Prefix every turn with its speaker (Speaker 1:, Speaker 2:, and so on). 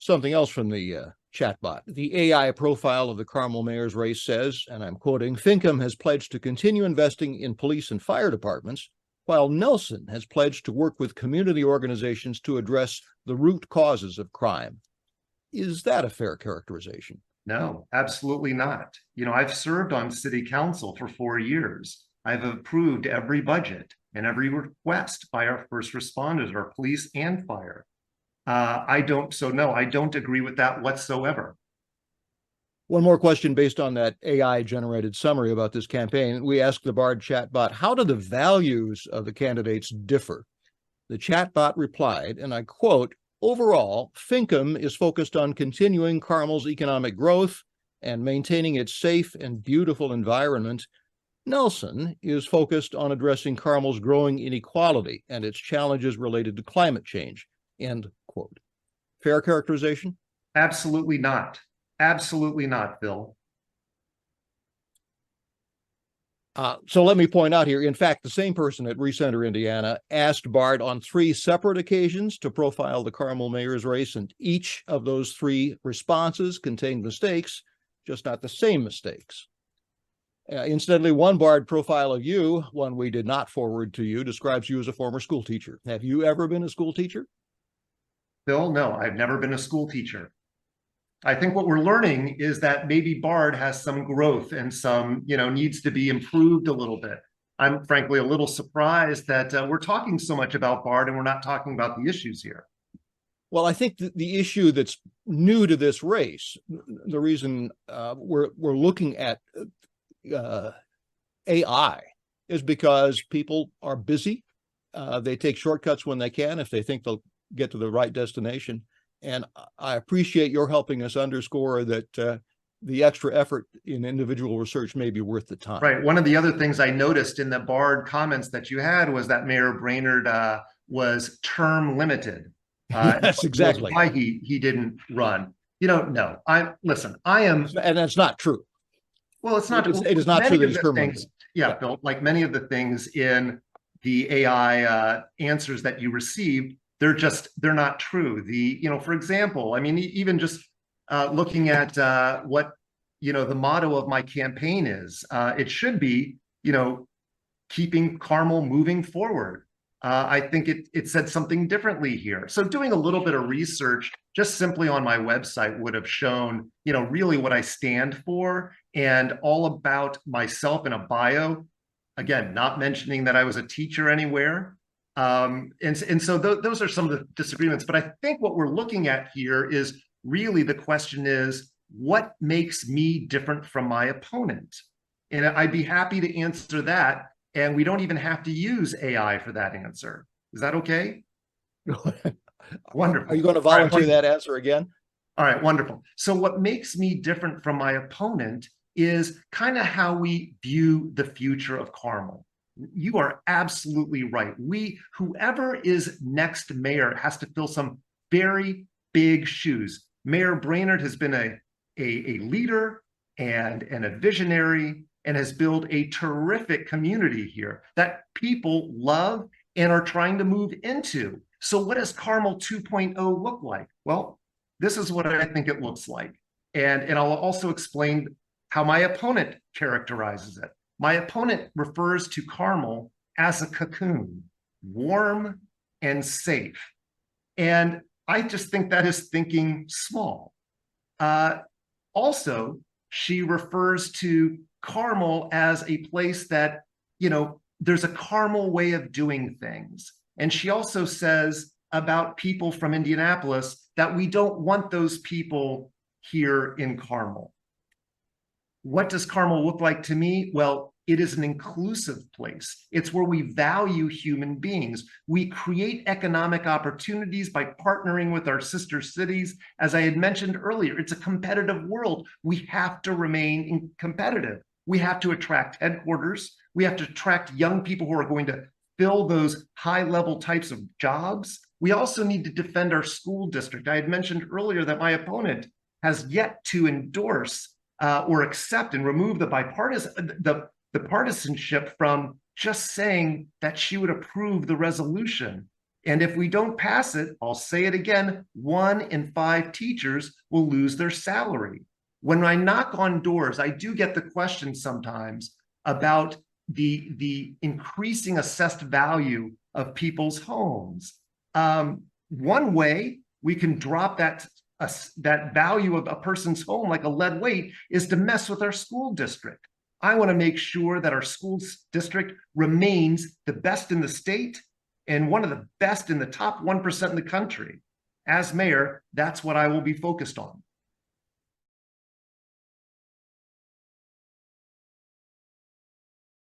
Speaker 1: Something else from the chatbot. The AI profile of the Carmel mayor's race says, and I'm quoting, Finkham has pledged to continue investing in police and fire departments, while Nelson has pledged to work with community organizations to address the root causes of crime. Is that a fair characterization?
Speaker 2: No, absolutely not. I've served on city council for 4 years. I've approved every budget and every request by our first responders, our police and fire. No, I don't agree with that whatsoever.
Speaker 1: One more question based on that AI-generated summary about this campaign. We asked the Bard chatbot, how do the values of the candidates differ? The chatbot replied, and I quote, overall, Finkham is focused on continuing Carmel's economic growth and maintaining its safe and beautiful environment. Nelson is focused on addressing Carmel's growing inequality and its challenges related to climate change. End quote. Fair characterization?
Speaker 2: Absolutely not. Absolutely not, Bill.
Speaker 1: So let me point out here, in fact, the same person at Recenter, Indiana, asked Bard on 3 separate occasions to profile the Carmel mayor's race, and each of those 3 responses contained mistakes, just not the same mistakes. Incidentally, one Bard profile of you, one we did not forward to you, describes you as a former school teacher. Have you ever been a school teacher?
Speaker 2: Bill, no, I've never been a school teacher. I think what we're learning is that maybe Bard has some growth and some, needs to be improved a little bit. I'm frankly a little surprised that we're talking so much about Bard and we're not talking about the issues here.
Speaker 1: Well, I think the issue that's new to this race, the reason we're looking at AI is because people are busy. They take shortcuts when they can if they think they'll get to the right destination. And I appreciate your helping us underscore that the extra effort in individual research may be worth the time.
Speaker 2: Right. One of the other things I noticed in the Bard comments that you had was that Mayor Brainerd was term limited.
Speaker 1: That's exactly
Speaker 2: why he didn't run. No, I am.
Speaker 1: And that's not true.
Speaker 2: Well, it's not.
Speaker 1: It is not true that it's term limited.
Speaker 2: Yeah, Bill, like many of the things in the AI answers that you received, they're not true. For example, I mean, even just looking at what, the motto of my campaign is, it should be, keeping Carmel moving forward. I think it said something differently here. So doing a little bit of research just simply on my website would have shown, really what I stand for and all about myself in a bio. Again, not mentioning that I was a teacher anywhere. And so those are some of the disagreements. But I think what we're looking at here is really the question is, what makes me different from my opponent? And I'd be happy to answer that. And we don't even have to use AI for that answer. Is that okay? Wonderful.
Speaker 1: Are you going to volunteer that answer again?
Speaker 2: All right, wonderful. So what makes me different from my opponent is kind of how we view the future of Carmel. You are absolutely right. Whoever is next mayor has to fill some very big shoes. Mayor Brainerd has been a leader and a visionary and has built a terrific community here that people love and are trying to move into. So what does Carmel 2.0 look like? Well, this is what I think it looks like. And I'll also explain how my opponent characterizes it. My opponent refers to Carmel as a cocoon, warm and safe. And I just think that is thinking small. Also, she refers to Carmel as a place that, there's a Carmel way of doing things. And she also says about people from Indianapolis that we don't want those people here in Carmel. What does Carmel look like to me? Well, it is an inclusive place. It's where we value human beings. We create economic opportunities by partnering with our sister cities. As I had mentioned earlier, it's a competitive world. We have to remain competitive. We have to attract headquarters. We have to attract young people who are going to fill those high-level types of jobs. We also need to defend our school district. I had mentioned earlier that my opponent has yet to endorse or accept and remove the partisanship from just saying that she would approve the resolution. And if we don't pass it, I'll say it again, 1 in 5 teachers will lose their salary. When I knock on doors, I do get the question sometimes about the increasing assessed value of people's homes. One way we can drop that value of a person's home like a lead weight is to mess with our school district. I want to make sure that our school district remains the best in the state and one of the best in the top 1% in the country. As mayor, that's what I will be focused on.